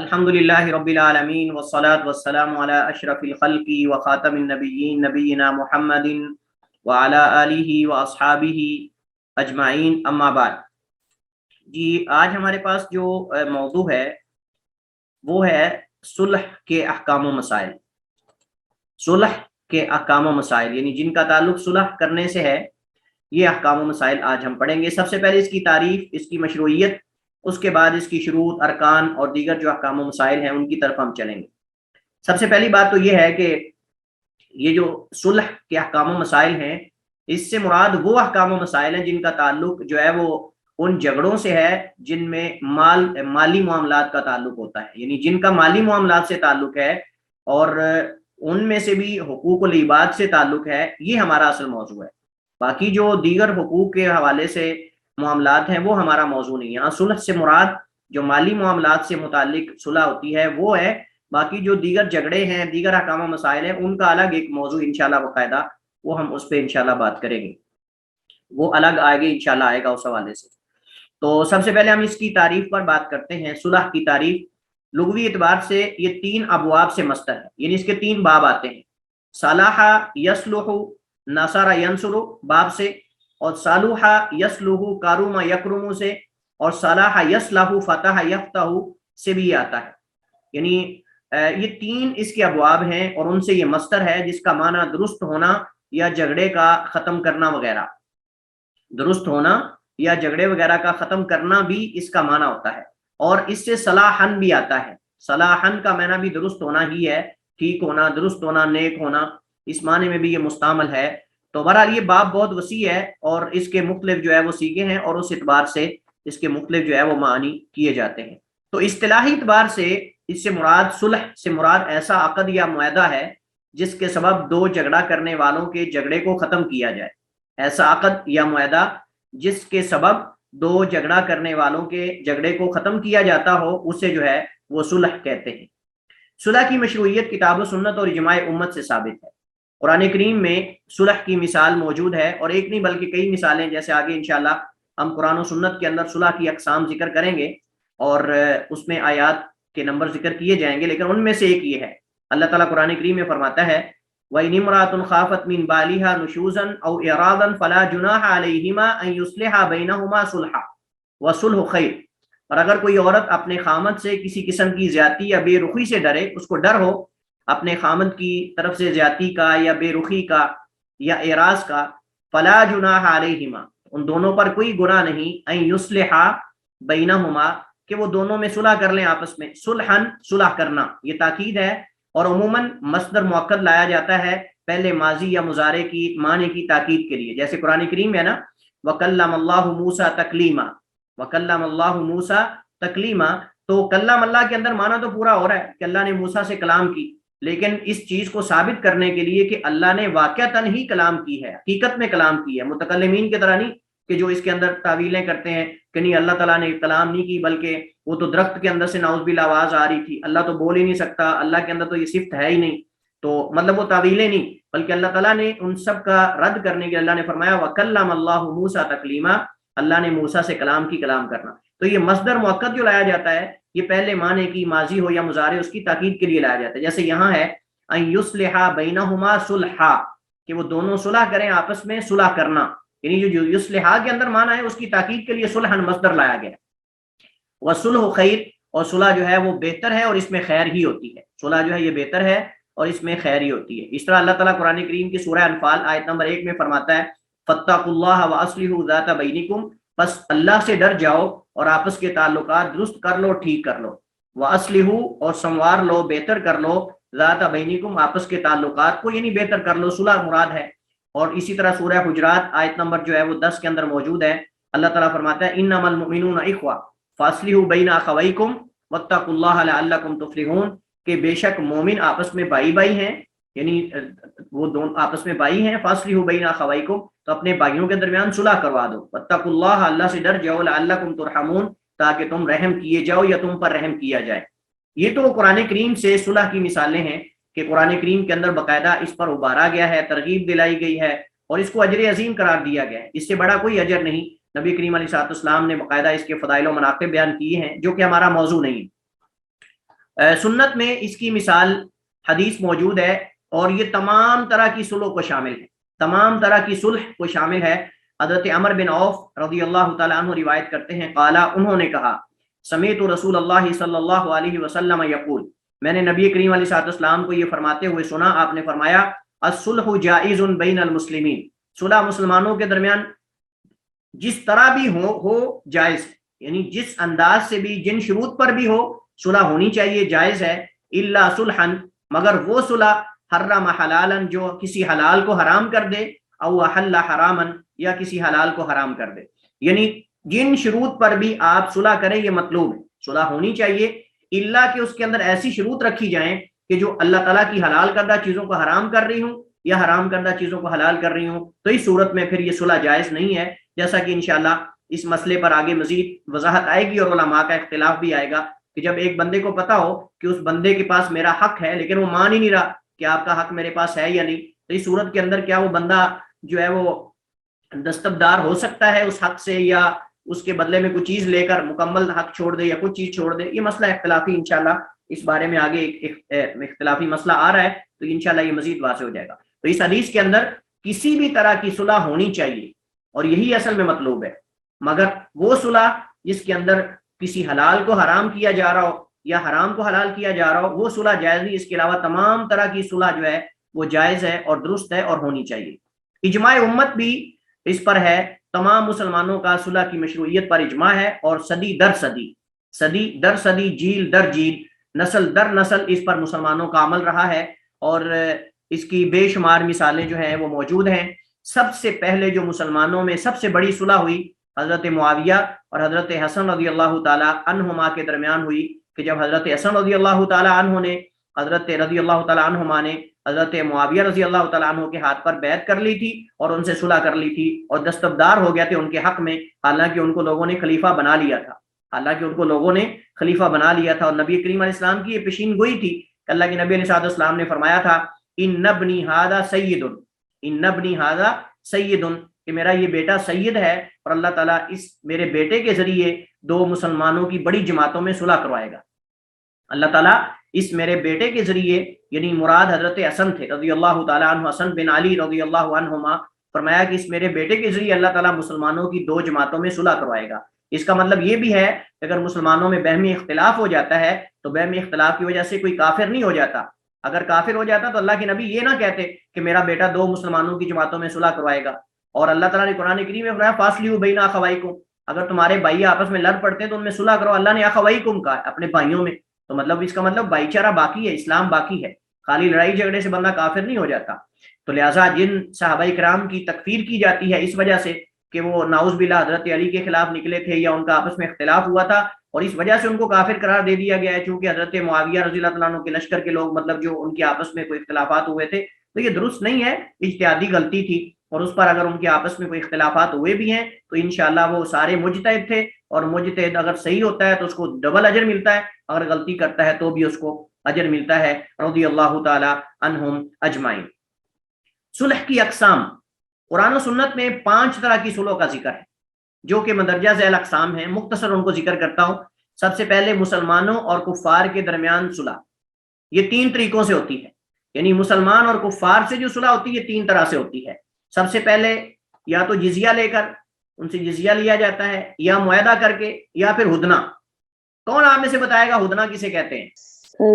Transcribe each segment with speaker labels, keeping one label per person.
Speaker 1: الحمدللہ رب العالمین والصلاة والسلام علی اشرف الخلق وخاتم النبیین نبینا محمد وعلی آلہ واصحابہ اجمعین، اما بعد۔ جی آج ہمارے پاس جو موضوع ہے وہ ہے صلح کے احکام و مسائل۔ صلح کے احکام و مسائل یعنی جن کا تعلق صلح کرنے سے ہے، یہ احکام و مسائل آج ہم پڑھیں گے۔ سب سے پہلے اس کی تعریف، اس کی مشروعیت، اس کے بعد اس کی شروط، ارکان اور دیگر جو احکام و مسائل ہیں ان کی طرف ہم چلیں گے۔ سب سے پہلی بات تو یہ ہے کہ یہ جو صلح کے احکام و مسائل ہیں، اس سے مراد وہ احکام و مسائل ہیں جن کا تعلق جو ہے وہ ان جھگڑوں سے ہے جن میں مالی معاملات کا تعلق ہوتا ہے، یعنی جن کا مالی معاملات سے تعلق ہے اور ان میں سے بھی حقوق العباد سے تعلق ہے، یہ ہمارا اصل موضوع ہے۔ باقی جو دیگر حقوق کے حوالے سے معاملات ہیں وہ ہمارا موضوع نہیں ہے۔ یہاں صلح سے مراد جو مالی معاملات سے متعلق صلح ہوتی ہے وہ ہے، باقی جو دیگر جھگڑے ہیں، دیگر احکام و مسائل ہیں، ان کا الگ ایک موضوع انشاءاللہ باقاعدہ وہ ہم اس پہ انشاءاللہ بات کریں گے، وہ الگ آئے گے انشاءاللہ، آئے گا اس حوالے سے۔ تو سب سے پہلے ہم اس کی تعریف پر بات کرتے ہیں۔ صلح کی تعریف لغوی اعتبار سے یہ 3 ابواب سے مصدر ہے، یعنی اس کے 3 باب آتے ہیں۔ صلح یصلح نصر ینصر باب سے، اور صالح یصلح کرم یکرم سے، اور صلاح یصلح فتح یفتح سے بھی آتا ہے۔ یعنی یہ 3 اس کے ابواب ہیں اور ان سے یہ مصدر ہے جس کا معنی درست ہونا یا جھگڑے کا ختم کرنا وغیرہ۔ درست ہونا یا جھگڑے وغیرہ کا ختم کرنا بھی اس کا معنی ہوتا ہے، اور اس سے صلاحن بھی آتا ہے۔ صلاحن کا معنی بھی درست ہونا ہی ہے، ٹھیک ہونا، درست ہونا، نیک ہونا، اس معنی میں بھی یہ مستعمل ہے۔ تو بہرحال یہ باب بہت وسیع ہے اور اس کے مختلف جو ہے وہ صیغے ہیں، اور اس اعتبار سے اس کے مختلف جو ہے وہ معنی کیے جاتے ہیں۔ تو اصطلاحی اعتبار سے اس سے مراد، صلح سے مراد ایسا عقد یا معاہدہ ہے جس کے سبب 2 جھگڑا کرنے والوں کے جھگڑے کو ختم کیا جائے۔ ایسا عقد یا معاہدہ جس کے سبب 2 جھگڑا کرنے والوں کے جھگڑے کو ختم کیا جاتا ہو، اسے جو ہے وہ صلح کہتے ہیں۔ صلح کی مشروعیت کتاب و سنت اور اجماع امت سے ثابت ہے۔ قرآن کریم میں صلح کی مثال موجود ہے، اور ایک نہیں بلکہ کئی مثالیں، جیسے آگے انشاءاللہ ہم قرآن و سنت کے اندر صلح کی اقسام ذکر کریں گے اور اس میں آیات کے نمبر ذکر کیے جائیں گے، لیکن ان میں سے ایک یہ ہے۔ اللہ تعالیٰ قرآن کریم میں فرماتا ہے وَإِنِ امْرَأَةٌ خَافَتْ مِنْ بَالِهَا نُشُوزًا أَوْ إِعْرَاضًا فَلَا جُنَاحَ عَلَيْهِمَا أَنْ يُصْلِحَا بَيْنَهُمَا صُلْحًا وَصُلْحُ خَيْرٌ۔ اور اگر کوئی عورت اپنے خامد سے کسی قسم کی زیادتی یا بے رخی سے ڈرے، اس کو ڈر ہو اپنے خامد کی طرف سے زیادتی کا یا بے رخی کا یا اعراض کا، فلا جناح علیہما، ان دونوں پر کوئی گناہ نہیں، ان یصلحا بینہما، کہ وہ دونوں میں صلح کر لیں آپس میں۔ صلحن، صلح کرنا، یہ تاکید ہے، اور عموماً مصدر مؤکد لایا جاتا ہے پہلے ماضی یا مضارع کی معنی کی تاکید کے لیے، جیسے قرآن کریم میں ہے نا وَكَلَّمَ اللَّهُ مُوسَى تَكْلِيمًا، وَكَلَّمَ اللَّهُ مُوسَى تَكْلِيمًا۔ تو کلم اللہ کے اندر معنی تو پورا ہو رہا ہے کہ اللہ نے موسیٰ سے کلام کی، لیکن اس چیز کو ثابت کرنے کے لیے کہ اللہ نے واقعتاً ہی کلام کی ہے، حقیقت میں کلام کی ہے، متکلمین کی طرح نہیں کہ جو اس کے اندر تعویلیں کرتے ہیں کہ نہیں اللہ تعالیٰ نے کلام نہیں کی، بلکہ وہ تو درخت کے اندر سے نعوذ باللہ آواز آ رہی تھی، اللہ تو بول ہی نہیں سکتا، اللہ کے اندر تو یہ صفت ہے ہی نہیں، تو مطلب وہ تعویلیں نہیں، بلکہ اللہ تعالیٰ نے ان سب کا رد کرنے کے اللہ نے فرمایا وَكَلَّمَ اللَّهُ مُوسَى تَكْلِيمًا، اللہ نے موسیٰ سے کلام کی، کلام کرنا۔ تو یہ مصدر مؤکد جو لایا جاتا ہے، یہ پہلے معنی کی ماضی ہو یا مضارع اس کی تاکید کے لیے لایا جاتا ہے، جیسے یہاں ہے ان یصلحا بینہما صلحا، کہ وہ دونوں صلح کریں آپس میں، صلح کرنا، یعنی جو یصلحا کے اندر معنی ہے اس کی تاکید کے لیے صلحن مصدر لایا گیا۔ وصلح خیر، اور صلح جو ہے وہ بہتر ہے اور اس میں خیر ہی ہوتی ہے، صلح جو ہے یہ بہتر ہے اور اس میں خیر ہی ہوتی ہے۔ اس طرح اللہ تعالیٰ قرآن کریم کی سورہ انفال آیت نمبر 1 میں فرماتا ہے فاتقوا اللہ واصلحوا ذات بینکم، بس اللہ سے ڈر جاؤ اور آپس کے تعلقات درست کر لو، ٹھیک کر لو، واصلحوا، اور سنوار لو، بہتر کر لو، ذات بینکم، آپس کے تعلقات کو، یعنی بہتر کر لو، صلح مراد ہے۔ اور اسی طرح سورہ حجرات آیت نمبر جو ہے وہ 10 کے اندر موجود ہے، اللہ تعالیٰ فرماتا ہے انما المؤمنون اخوہ فاصلحوا بین اخویکم واتقوا اللہ لعلکم تفلحون، کہ بے شک مومن آپس میں بھائی بھائی ہیں، یعنی وہ دونوں آپس میں بھائی ہیں، فاصلحوا بین اخویکم، تو اپنے بھائیوں کے درمیان صلح کروا دو، واتقوا اللہ، اللہ سے ڈر جاؤ، لعلکم ترحمون، تاکہ تم رحم کیے جاؤ یا تم پر رحم کیا جائے۔ یہ تو قرآن کریم سے صلح کی مثالیں ہیں کہ قرآن کریم کے اندر باقاعدہ اس پر ابھارا گیا ہے، ترغیب دلائی گئی ہے اور اس کو اجر عظیم قرار دیا گیا ہے، اس سے بڑا کوئی اجر نہیں۔ نبی کریم علیہ الصلوۃ والسلام نے باقاعدہ اس کے فضائل و مناقب بیان کیے ہیں، جو کہ ہمارا موضوع نہیں ہے۔ سنت میں اس کی مثال حدیث موجود ہے، اور یہ تمام طرح کی صلح کو شامل ہے، تمام طرح کی صلح کو شامل ہے۔ حضرت عمر بن عوف رضی اللہ تعالیٰ عنہ روایت کرتے ہیں، قالا، انہوں نے کہا، سمیت رسول اللہ صلی اللہ علیہ وسلم یقول، میں نے نبی کریم علیہ الصلوۃ والسلام کو یہ فرماتے ہوئے سنا، آپ نے فرمایا، الصلح جائز بین المسلمین، صلح مسلمانوں کے درمیان جس طرح بھی ہو جائز ہے، یعنی جس انداز سے بھی، جن شروط پر بھی ہو، صلح ہونی چاہیے، جائز ہے۔ الا صلحا، مگر وہ صلح حرم حلالا، جو کسی حلال کو حرام کر دے، او احل حراما، یا کسی حلال کو حرام کر دے، یعنی جن شروط پر بھی آپ صلح کریں یہ مطلوب ہے، صلح ہونی چاہیے، الا کہ اس کے اندر ایسی شروط رکھی جائیں کہ جو اللہ تعالیٰ کی حلال کردہ چیزوں کو حرام کر رہی ہوں یا حرام کردہ چیزوں کو حلال کر رہی ہوں، تو اس صورت میں پھر یہ صلح جائز نہیں ہے، جیسا کہ انشاءاللہ اس مسئلے پر آگے مزید وضاحت آئے گی اور علماء کا اختلاف بھی آئے گا کہ جب ایک بندے کو پتا ہو کہ اس بندے کے پاس میرا حق ہے لیکن وہ مان ہی نہیں رہا کہ آپ کا حق میرے پاس ہے یا نہیں، تو اس صورت کے اندر کیا وہ بندہ جو ہے وہ دستبردار ہو سکتا ہے اس حق سے، یا اس کے بدلے میں کچھ چیز لے کر مکمل حق چھوڑ دے یا کچھ چیز چھوڑ دے؟ یہ مسئلہ اختلافی، انشاءاللہ اس بارے میں آگے ایک اختلافی مسئلہ آ رہا ہے، تو انشاءاللہ یہ مزید واضح ہو جائے گا۔ تو اس حدیث کے اندر کسی بھی طرح کی صلح ہونی چاہیے، اور یہی اصل میں مطلوب ہے، مگر وہ صلح جس کے اندر کسی حلال کو حرام کیا جا رہا ہو یا حرام کو حلال کیا جا رہا ہو، وہ صلح جائز نہیں۔ اس کے علاوہ تمام طرح کی صلح جو ہے وہ جائز ہے اور درست ہے اور ہونی چاہیے۔ اجماع امت بھی اس پر ہے، تمام مسلمانوں کا صلح کی مشروعیت پر اجماع ہے، اور صدی در صدی، صدی در صدی، جیل در جیل، نسل در نسل اس پر مسلمانوں کا عمل رہا ہے، اور اس کی بے شمار مثالیں جو ہیں وہ موجود ہیں۔ سب سے پہلے جو مسلمانوں میں سب سے بڑی صلح ہوئی حضرت معاویہ اور حضرت حسن رضی اللہ تعالی عنہما کے درمیان ہوئی، کہ جب حضرت حسن رضی اللہ تعالی عنہ نے، حضرت رضی اللہ تعالی عنہما نے حضرت معاویہ رضی اللہ تعالی عنہ کے ہاتھ پر بیعت کر لی تھی اور ان سے صلح کر لی تھی اور دستبردار ہو گئے تھے ان کے حق میں، حالانکہ ان کو لوگوں نے خلیفہ بنا لیا تھا، حالانکہ ان کو لوگوں نے خلیفہ بنا لیا تھا، اور نبی کریم علیہ السلام کی یہ پیشین گوئی تھی کہ اللہ کے نبی علیہ السلام نے فرمایا تھا، ان ابنی ھذا سید، ان ابنی ھذا سید، کہ میرا یہ بیٹا سید ہے، اور اللہ تعالیٰ اس میرے بیٹے کے ذریعے دو مسلمانوں کی بڑی جماعتوں میں صلح کروائے گا۔ اللہ تعالیٰ اس میرے بیٹے کے ذریعے، یعنی مراد حضرت حسن تھے رضی اللہ تعالیٰ عنہ، حسن بن علی رضی اللہ عنہما، فرمایا کہ اس میرے بیٹے کے ذریعے اللہ تعالیٰ مسلمانوں کی دو جماعتوں میں صلح کروائے گا۔ اس کا مطلب یہ بھی ہے کہ اگر مسلمانوں میں بہمی اختلاف ہو جاتا ہے تو بہمی اختلاف کی وجہ سے کوئی کافر نہیں ہو جاتا، اگر کافر ہو جاتا تو اللہ کے نبی یہ نہ کہتے کہ میرا بیٹا دو مسلمانوں کی جماعتوں میں صلح کروائے گا۔ اور اللہ تعالیٰ نے قرآن کریم میں فرمایا، فاصلحوا بین اخویکم، اگر تمہارے بھائی آپس میں لڑ پڑتے ہیں تو ان میں صلح کرو۔ اللہ نے اخویکم کہا، اپنے بھائیوں میں، تو مطلب اس کا مطلب بھائی چارہ باقی ہے، اسلام باقی ہے، خالی لڑائی جھگڑے سے بندہ کافر نہیں ہو جاتا۔ تو لہٰذا جن صحابہ کرام کی تکفیر کی جاتی ہے اس وجہ سے کہ وہ نعوذ باللہ حضرت علی کے خلاف نکلے تھے یا ان کا آپس میں اختلاف ہوا تھا، اور اس وجہ سے ان کو کافر قرار دے دیا گیا ہے، چونکہ حضرت معاویہ رضی اللہ تعالیٰ عنہ کے لشکر کے لوگ، مطلب جو ان کے آپس میں کوئی اختلافات ہوئے تھے، تو یہ درست نہیں ہے، اجتہادی غلطی تھی، اور اس پر اگر ان کے آپس میں کوئی اختلافات ہوئے بھی ہیں تو انشاءاللہ وہ سارے مجتہد تھے، اور مجتہد اگر صحیح ہوتا ہے تو اس کو ڈبل اجر ملتا ہے، اگر غلطی کرتا ہے تو بھی اس کو اجر ملتا ہے، رضی اللہ تعالی عنہم اجمعین۔ صلح کی اقسام، قرآن و سنت میں 5 طرح کی صلحوں کا ذکر ہے جو کہ مندرجہ ذیل اقسام ہیں، مختصر ان کو ذکر کرتا ہوں۔ سب سے پہلے مسلمانوں اور کفار کے درمیان صلح، یہ 3 طریقوں سے ہوتی ہے، یعنی مسلمان اور کفار سے جو صلح ہوتی ہے یہ 3 طرح سے ہوتی ہے۔ سب سے پہلے یا تو جزیہ لے کر، ان سے جزیہ لیا جاتا ہے، یا معاہدہ کر کے، یا پھر ہدنہ۔ کون آپ میں سے بتائے گا ہدنہ کسے کہتے ہیں؟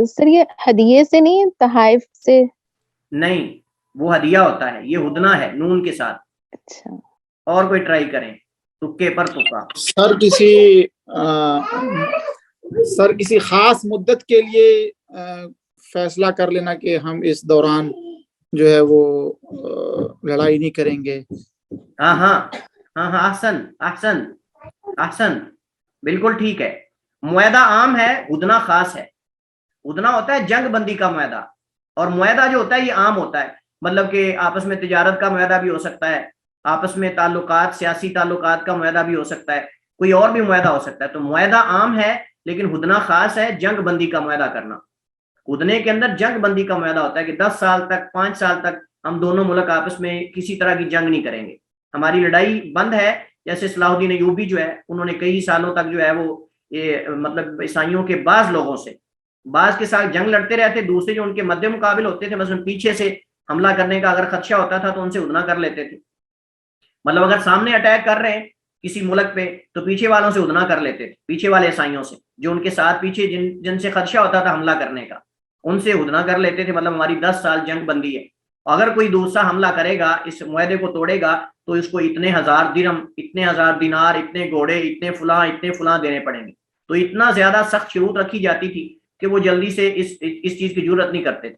Speaker 2: سر یہ ہدیے سے نہیں، تحائف سے؟
Speaker 1: نہیں، وہ ہدیہ ہوتا ہے، یہ ہدنہ ہے نون کے ساتھ۔
Speaker 2: اچھا،
Speaker 1: اور کوئی ٹرائی کریں، تکے پر تکا۔
Speaker 3: سر کسی خاص مدت کے لیے فیصلہ کر لینا کہ ہم اس دوران جو ہے وہ لڑائی نہیں کریں گے۔
Speaker 1: ہاں ہاں ہاں ہاں، احسن احسن احسن، بالکل ٹھیک ہے۔ معاہدہ عام ہے، ہدنہ خاص ہے۔ ہدنہ ہوتا ہے جنگ بندی کا معاہدہ، اور معاہدہ جو ہوتا ہے یہ عام ہوتا ہے، مطلب کہ آپس میں تجارت کا معاہدہ بھی ہو سکتا ہے، آپس میں تعلقات، سیاسی تعلقات کا معاہدہ بھی ہو سکتا ہے، کوئی اور بھی معاہدہ ہو سکتا ہے۔ تو معاہدہ عام ہے لیکن ہدنہ خاص ہے، جنگ بندی کا معاہدہ کرنا۔ ہدنے کے اندر جنگ بندی کا معاہدہ ہوتا ہے کہ 10 سال تک، 5 سال تک ہم دونوں ملک آپس میں کسی طرح کی جنگ نہیں کریں گے، ہماری لڑائی بند ہے۔ جیسے صلاح الدین ایوبی جو ہے، انہوں نے کئی سالوں تک جو ہے وہ مطلب عیسائیوں کے بعض لوگوں سے بعض کے ساتھ جنگ لڑتے رہتے، دوسرے جو ان کے مد مقابل ہوتے تھے مثلا پیچھے سے حملہ کرنے کا اگر خدشہ ہوتا تھا تو ان سے ادنا کر لیتے تھے. مطلب اگر سامنے اٹیک کر رہے ہیں کسی ملک پہ تو پیچھے والوں سے ادنا کر لیتے تھے، پیچھے والے عیسائیوں سے جو ان کے ساتھ پیچھے جن سے خدشہ ہوتا تھا حملہ کرنے کا ان سے ادنا کر لیتے تھے. مطلب ہماری 10 سال جنگ بندی ہے، اگر کوئی دوسرا حملہ کرے گا اس معاہدے کو توڑے گا تو اس کو اتنے ہزار درہم، اتنے ہزار دینار، اتنے گھوڑے، اتنے فلاں دینے پڑیں گے. تو اتنا زیادہ سخت شروط رکھی جاتی تھی کہ وہ جلدی سے اس چیز کی جرت نہیں کرتے تھے.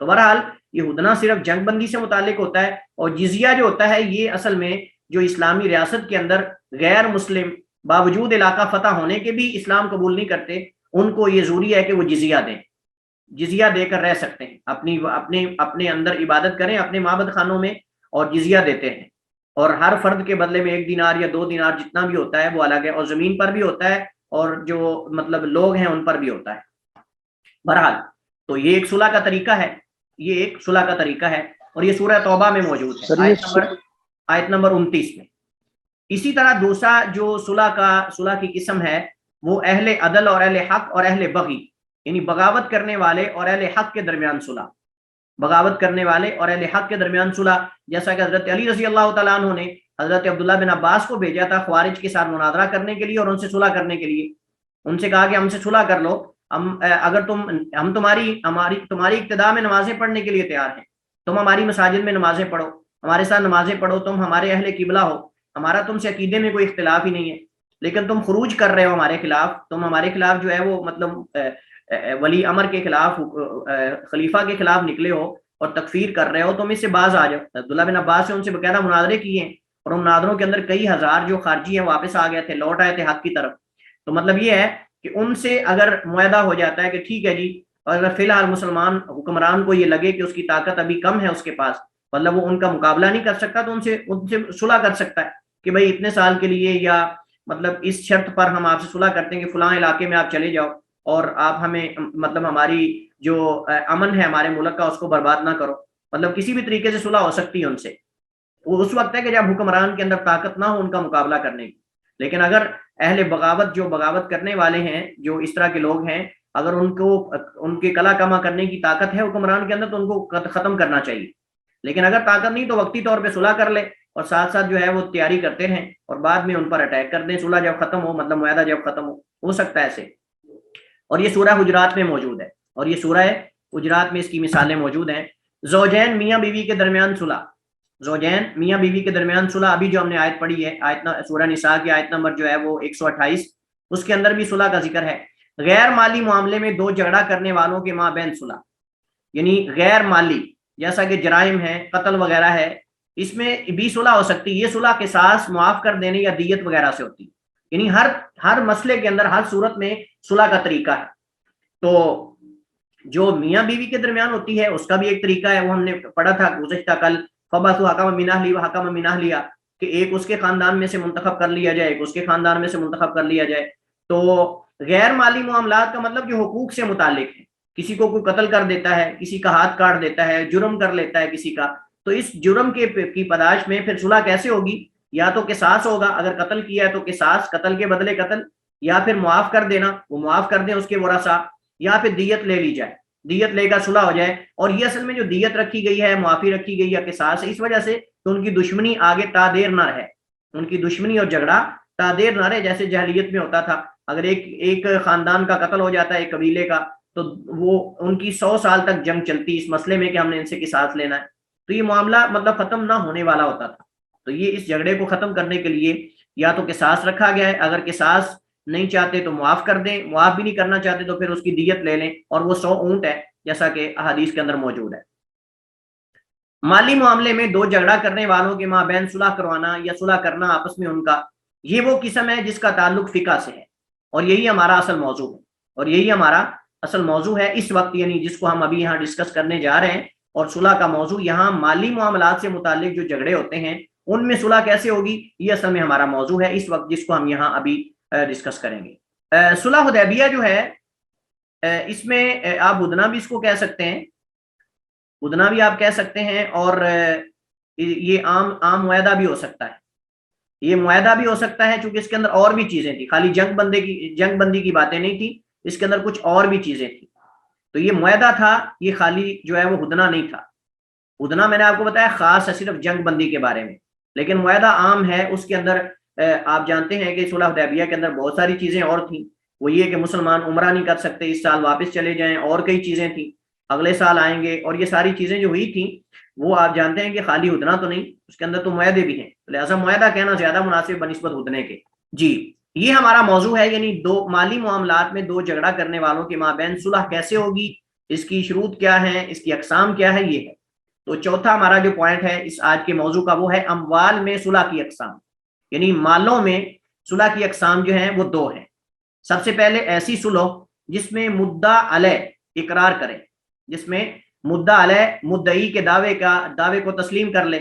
Speaker 1: تو بہرحال یہ ہدنہ صرف جنگ بندی سے متعلق ہوتا ہے، اور جزیہ جو ہوتا ہے یہ اصل میں جو اسلامی ریاست کے اندر غیر مسلم باوجود علاقہ فتح ہونے کے بھی اسلام قبول نہیں کرتے، ان کو یہ ضروری ہے کہ وہ جزیہ دیں، جزیہ دے کر رہ سکتے ہیں، اپنے اندر عبادت کریں اپنے معبد خانوں میں اور جزیہ دیتے ہیں. اور ہر فرد کے بدلے میں 1 دینار یا 2 دینار جتنا بھی ہوتا ہے وہ الگ ہے، اور زمین پر بھی ہوتا ہے اور جو مطلب لوگ ہیں ان پر بھی ہوتا ہے. بہرحال تو یہ ایک صلح کا طریقہ ہے، یہ ایک صلح کا طریقہ ہے، اور یہ سورہ توبہ میں موجود ہے آیت نمبر 29 میں. اسی طرح دوسرا جو صلح کی قسم ہے وہ اہل عدل اور اہل حق اور اہل بغی، یعنی بغاوت کرنے والے اور اہل حق کے درمیان صلح، بغاوت کرنے والے اور اہل حق کے درمیان صلح. جیسا کہ حضرت علی رضی اللہ تعالیٰ عنہ نے حضرت عبداللہ بن عباس کو بھیجا تھا خوارج کے ساتھ مناظرہ کرنے کے لیے اور ان سے صلح کرنے کے لیے. ان سے کہا کہ ہم سے صلح کر لو، اگر ہم تمہاری ابتدا میں نمازیں پڑھنے کے لیے تیار ہیں، تم ہماری مساجد میں نمازیں پڑھو، ہمارے ساتھ نمازیں پڑھو، تم ہمارے اہل قبلہ ہو، ہمارا تم سے عقیدے میں کوئی اختلاف ہی نہیں ہے، لیکن تم خروج کر رہے ہو ہمارے خلاف، تم ہمارے خلاف جو ہے وہ مطلب ولی امر کے خلاف، خلیفہ کے خلاف نکلے ہو اور تکفیر کر رہے ہو، تم اس سے باز آ جاؤ. عبداللہ بن عباس سے ان سے باقاعدہ مناظرے کیے ہیں، اور ان مناظروں کے اندر کئی ہزار جو خارجی ہیں واپس آ گئے تھے، لوٹ آئے تھے حق کی طرف. تو مطلب یہ ہے کہ ان سے اگر معاہدہ ہو جاتا ہے کہ ٹھیک ہے جی، اگر فی الحال مسلمان حکمران کو یہ لگے کہ اس کی طاقت ابھی کم ہے اس کے پاس، مطلب وہ ان کا مقابلہ نہیں کر سکتا، تو ان سے صلح کر سکتا ہے کہ بھائی اتنے سال کے لیے یا مطلب اس شرط پر ہم آپ سے صلح کرتے ہیں کہ فلاں علاقے میں آپ چلے جاؤ اور آپ ہمیں مطلب ہماری جو امن ہے ہمارے ملک کا اس کو برباد نہ کرو. مطلب کسی بھی طریقے سے صلح ہو سکتی ہے ان سے. وہ اس وقت ہے کہ جب حکمران کے اندر طاقت نہ ہو ان کا مقابلہ کرنے کی. لیکن اگر اہل بغاوت جو بغاوت کرنے والے ہیں، جو اس طرح کے لوگ ہیں، اگر ان کے کلا کما کرنے کی طاقت ہے حکمران کے اندر تو ان کو ختم کرنا چاہیے. لیکن اگر طاقت نہیں تو وقتی طور پہ صلح کر لے اور ساتھ ساتھ جو ہے وہ تیاری کرتے رہیں اور بعد میں ان پر اٹیک کر دیں صلح جب ختم ہو، مطلب معاہدہ جب ختم ہو سکتا ہے ایسے. اور یہ سورہ حجرات میں موجود ہے، اور یہ سورہ حجرات میں اس کی مثالیں موجود ہیں. زوجین میاں بیوی کے درمیان صلح، زوجین میاں بیوی کے درمیان صلح، ابھی جو ہم نے آیت پڑھی ہے، سورہ نساء کی آیت نمبر جو ہے وہ 128، اس کے اندر بھی صلح کا ذکر ہے. غیر مالی معاملے میں 2 جھگڑا کرنے والوں کے مابین صلح، یعنی غیر مالی جیسا کہ جرائم ہے، قتل وغیرہ ہے، اس میں بھی صلح ہو سکتی ہے. یہ صلح قصاص معاف کر دینے یا دیت وغیرہ سے ہوتی ہے، یعنی ہر مسئلے کے اندر ہر صورت میں صلح کا طریقہ ہے. تو جو میاں بیوی کے درمیان ہوتی ہے اس کا بھی ایک طریقہ ہے، وہ ہم نے پڑھا تھا گزشتہ کل، فبعثوا حکما من اہلہ وحکما من اہلیہ، کہ ایک اس کے خاندان میں سے منتخب کر لیا جائے، ایک اس کے خاندان میں سے منتخب کر لیا جائے. تو غیر مالی معاملات کا مطلب جو حقوق سے متعلق ہے، کسی کو کوئی قتل کر دیتا ہے، کسی کا ہاتھ کاٹ دیتا ہے، جرم کر لیتا ہے کسی کا، تو اس جرم کی پاداش میں پھر صلح کیسے ہوگی؟ یا تو قصاص ہوگا، اگر قتل کیا ہے تو قصاص، قتل کے بدلے قتل، یا پھر معاف کر دینا، وہ معاف کر دیں اس کے ورثاء، یا پھر دیت لے لی جائے، دیت لے کر صلح ہو جائے. اور یہ اصل میں جو دیت رکھی گئی ہے، معافی رکھی گئی ہے، قصاص ہے، اس وجہ سے کہ ان کی دشمنی آگے تادیر نہ رہے، ان کی دشمنی اور جھگڑا تادیر نہ رہے. جیسے جاہلیت میں ہوتا تھا، اگر ایک خاندان کا قتل ہو جاتا ہے، ایک قبیلے کا، تو وہ ان کی 100 سال تک جنگ چلتی اس مسئلے میں کہ ہم نے ان سے قصاص لینا ہے. تو یہ معاملہ مطلب ختم نہ ہونے والا ہوتا تھا. تو یہ اس جھگڑے کو ختم کرنے کے لیے یا تو قصاص رکھا گیا ہے، اگر قصاص نہیں چاہتے تو معاف کر دیں، معاف بھی نہیں کرنا چاہتے تو پھر اس کی دیت لے لیں، اور وہ 100 اونٹ ہے جیسا کہ احادیث کے اندر موجود ہے. مالی معاملے میں 2 جھگڑا کرنے والوں کے مابین صلح کروانا یا صلح کرنا آپس میں ان کا، یہ وہ قسم ہے جس کا تعلق فقہ سے ہے، اور یہی ہمارا اصل موضوع ہے، اور یہی ہمارا اصل موضوع ہے اس وقت، یعنی جس کو ہم ابھی یہاں ڈسکس کرنے جا رہے ہیں. اور صلح کا موضوع یہاں مالی معاملات سے متعلق جو جھگڑے ہوتے ہیں ان میں صلح کیسے ہوگی، یہ اصل میں ہمارا موضوع ہے اس وقت، جس کو ہم یہاں ابھی ڈسکس کریں گے. صلح حدیبیہ جو ہے، اس میں آپ ہدنہ بھی اس کو کہہ سکتے ہیں، ہدنہ بھی آپ کہہ سکتے ہیں، اور یہ عام معاہدہ بھی ہو سکتا ہے. یہ معاہدہ بھی ہو سکتا ہے چونکہ اس کے اندر اور بھی چیزیں تھیں، خالی جنگ بندی کی باتیں نہیں تھی، اس کے اندر کچھ اور بھی چیزیں تھیں. تو یہ معاہدہ تھا، یہ خالی جو ہے وہ ہدنہ نہیں تھا. ہدنہ میں نے آپ کو بتایا خاص ہے صرف جنگ بندی کے بارے میں، لیکن معاہدہ عام ہے. اس کے اندر آپ جانتے ہیں کہ صلح حدیبیہ کے اندر بہت ساری چیزیں اور تھیں. وہ یہ کہ مسلمان عمرہ نہیں کر سکتے، اس سال واپس چلے جائیں، اور کئی چیزیں تھیں، اگلے سال آئیں گے، اور یہ ساری چیزیں جو ہوئی تھیں وہ آپ جانتے ہیں کہ خالی ہدنہ تو نہیں، اس کے اندر تو معاہدے بھی ہیں، لہٰذا معاہدہ کہنا زیادہ مناسب بنسبت ہدنے کے. جی یہ ہمارا موضوع ہے، یعنی دو مالی معاملات میں دو جھگڑا کرنے والوں کے مابین صلح کیسے ہوگی، اس کی شروط کیا ہیں، اس کی اقسام کیا ہے، یہ ہے. تو چوتھا ہمارا جو پوائنٹ ہے اس آج کے موضوع کا وہ ہے اموال میں صلح کی اقسام، یعنی مالوں میں صلح کی اقسام جو ہیں وہ دو ہیں. سب سے پہلے ایسی صلح جس میں مدعا علیہ اقرار کرے، جس میں مدعا علیہ مدعی کے دعوے کو تسلیم کر لے.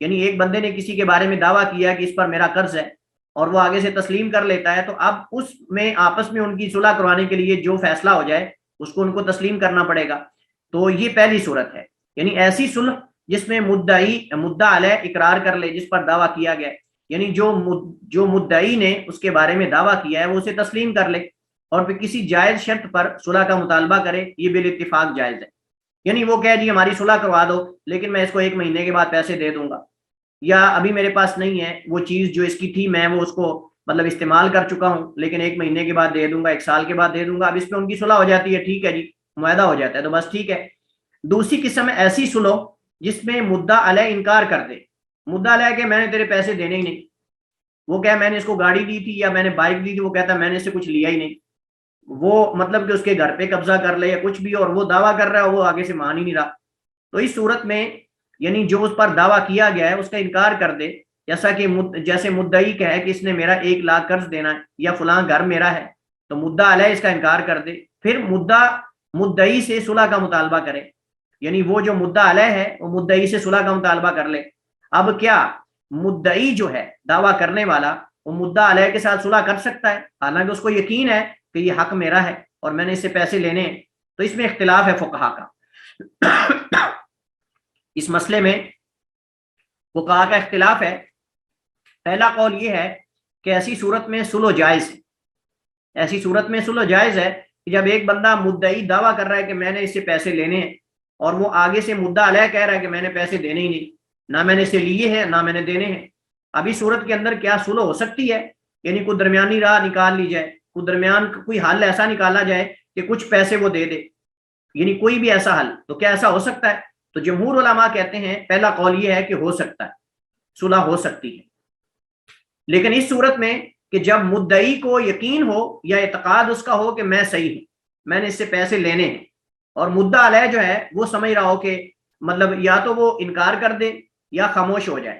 Speaker 1: یعنی ایک بندے نے کسی کے بارے میں دعویٰ کیا کہ اس پر میرا قرض ہے، اور وہ آگے سے تسلیم کر لیتا ہے، تو اب اس میں آپس میں ان کی صلح کروانے کے لیے جو فیصلہ ہو جائے اس کو ان کو تسلیم کرنا پڑے گا. تو یہ پہلی صورت ہے، یعنی ایسی صلح جس میں مدعا علیہ اقرار کر لے جس پر دعویٰ کیا گیا، یعنی جو مدعی نے اس کے بارے میں دعویٰ کیا ہے وہ اسے تسلیم کر لے، اور پھر کسی جائز شرط پر صلح کا مطالبہ کرے، یہ بالاتفاق جائز ہے. یعنی وہ کہہ جی ہماری صلح کروا دو لیکن میں اس کو 1 مہینے کے بعد پیسے دے دوں گا، یا ابھی میرے پاس نہیں ہے وہ چیز جو اس کی تھی، میں وہ اس کو مطلب استعمال کر چکا ہوں لیکن 1 مہینے کے بعد دے دوں گا، 1 سال کے بعد دے دوں گا. اب اس پہ ان کی صلح ہو جاتی ہے، ٹھیک ہے جی معاہدہ ہو جاتا ہے تو بس ٹھیک ہے. دوسری قسم ہے ایسی صلح جس میں مدعا علیہ انکار کر دے. مدعا علیہ کہ میں نے تیرے پیسے دینے ہی نہیں، وہ کہ میں نے اس کو گاڑی دی تھی یا میں نے بائک دی تھی، وہ کہتا ہے میں نے اس سے کچھ لیا ہی نہیں. وہ مطلب کہ اس کے گھر پہ قبضہ کر لے یا کچھ بھی، اور وہ دعویٰ کر رہا ہے وہ آگے سے مان ہی نہیں رہا. تو اس صورت میں یعنی جو اس پر دعویٰ کیا گیا ہے اس کا انکار کر دے، جیسا کہ جیسے مدعی کہے کہ اس نے میرا 1 لاکھ قرض دینا ہے یا فلاں گھر میرا ہے، تو مدعا علیہ اس کا انکار کر دے. پھر مدعی سے صلح کا مطالبہ کرے، یعنی وہ جو مدعا علیہ ہے وہ مدعی سے صلح کا مطالبہ کر لے. اب کیا مدعی جو ہے دعویٰ کرنے والا وہ مدعا علیہ کے ساتھ صلح کر سکتا ہے حالانکہ اس کو یقین ہے کہ یہ حق میرا ہے اور میں نے اس سے پیسے لینے ہیں؟ تو اس میں اختلاف ہے فقہا کا. اس مسئلے میں فقہا کا اختلاف ہے. پہلا قول یہ ہے کہ ایسی صورت میں صلح جائز ہے. ایسی صورت میں صلح جائز ہے کہ جب ایک بندہ مدعی دعویٰ کر رہا ہے کہ میں نے اس سے پیسے لینے ہیں، اور وہ آگے سے مدعا علیہ کہہ رہا ہے کہ میں نے پیسے دینے ہی نہیں، نہ میں نے اسے لیے ہیں نہ میں نے دینے ہیں. اب اس صورت کے اندر کیا صلح ہو سکتی ہے؟ یعنی کوئی درمیانی راہ نکال لی جائے، کوئی حل ایسا نکالا جائے کہ کچھ پیسے وہ دے دے، یعنی کوئی بھی ایسا حل. تو کیا ایسا ہو سکتا ہے؟ تو جمہور علماء کہتے ہیں پہلا قول یہ ہے کہ ہو سکتا ہے، صلح ہو سکتی ہے، لیکن اس صورت میں کہ جب مدعی کو یقین ہو یا اعتقاد اس کا ہو کہ میں صحیح ہوں، میں نے اس سے پیسے لینے ہیں، اور مدعا علیہ جو ہے وہ سمجھ رہا ہو کہ مطلب یا تو وہ انکار کر دے یا خاموش ہو جائے.